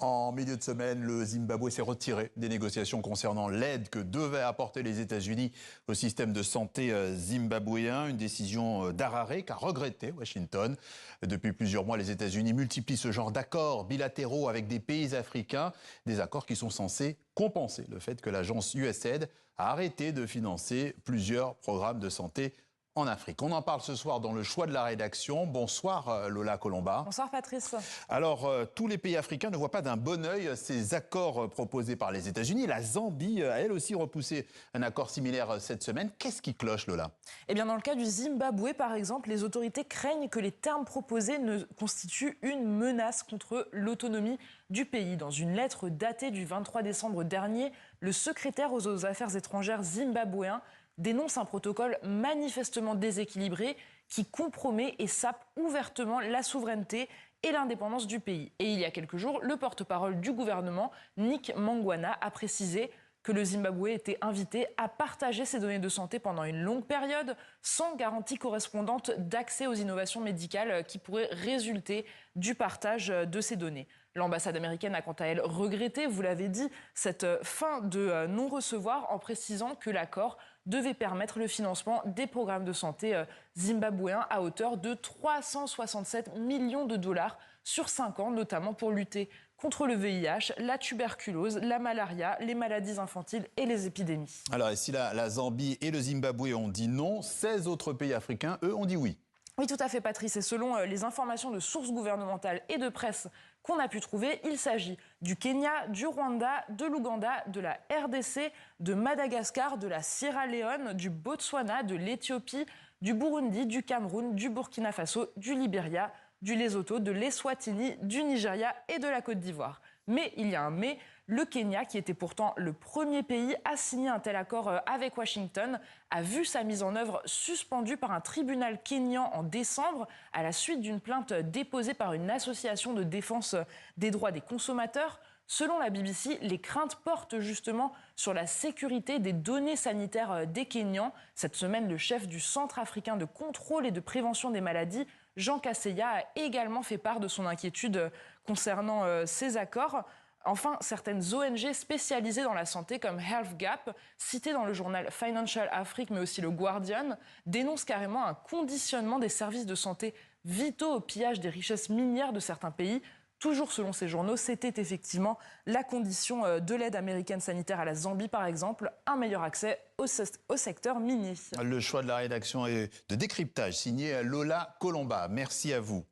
En milieu de semaine, le Zimbabwe s'est retiré des négociations concernant l'aide que devaient apporter les États-Unis au système de santé zimbabwéen. Une décision d'Harare qu'a regretté Washington. Depuis plusieurs mois, les États-Unis multiplient ce genre d'accords bilatéraux avec des pays africains. Des accords qui sont censés compenser le fait que l'agence USAID a arrêté de financer plusieurs programmes de santé en Afrique. On en parle ce soir dans le choix de la rédaction. Bonsoir Lola Colomba. Bonsoir Patrice. Alors, tous les pays africains ne voient pas d'un bon œil ces accords proposés par les États-Unis. La Zambie a elle aussi repoussé un accord similaire cette semaine. Qu'est-ce qui cloche, Lola? Eh bien, dans le cas du Zimbabwe, par exemple, les autorités craignent que les termes proposés ne constituent une menace contre l'autonomie du pays. Dans une lettre datée du 23 décembre dernier, le secrétaire aux Affaires étrangères zimbabwéen dénonce un protocole manifestement déséquilibré qui compromet et sape ouvertement la souveraineté et l'indépendance du pays. Et il y a quelques jours, le porte-parole du gouvernement, Nick Mangwana, a précisé que le Zimbabwe était invité à partager ses données de santé pendant une longue période, sans garantie correspondante d'accès aux innovations médicales qui pourraient résulter du partage de ces données. L'ambassade américaine a quant à elle regretté, vous l'avez dit, cette fin de non-recevoir en précisant que l'accord devait permettre le financement des programmes de santé zimbabwéens à hauteur de 367 millions de dollars sur 5 ans, notamment pour lutter contre le VIH, la tuberculose, la malaria, les maladies infantiles et les épidémies. Alors, et si la Zambie et le Zimbabwe ont dit non, 16 autres pays africains, eux, ont dit oui. Oui, tout à fait, Patrice. Et selon les informations de sources gouvernementales et de presse qu'on a pu trouver, il s'agit du Kenya, du Rwanda, de l'Ouganda, de la RDC, de Madagascar, de la Sierra Leone, du Botswana, de l'Éthiopie, du Burundi, du Cameroun, du Burkina Faso, du Libéria, du Lesotho, de l'Eswatini, du Nigeria et de la Côte d'Ivoire. Mais il y a un mais, le Kenya, qui était pourtant le premier pays à signer un tel accord avec Washington, a vu sa mise en œuvre suspendue par un tribunal kényan en décembre à la suite d'une plainte déposée par une association de défense des droits des consommateurs. Selon la BBC, les craintes portent justement sur la sécurité des données sanitaires des Kenyans. Cette semaine, le chef du Centre africain de contrôle et de prévention des maladies, Jean Kaseya, a également fait part de son inquiétude concernant ces accords. Enfin, certaines ONG spécialisées dans la santé, comme Health Gap, citées dans le journal Financial Africa, mais aussi le Guardian, dénoncent carrément un conditionnement des services de santé vitaux au pillage des richesses minières de certains pays. Toujours selon ces journaux, c'était effectivement la condition de l'aide américaine sanitaire à la Zambie, par exemple, un meilleur accès au secteur minier. Le choix de la rédaction et de décryptage signé Lola Colomba. Merci à vous.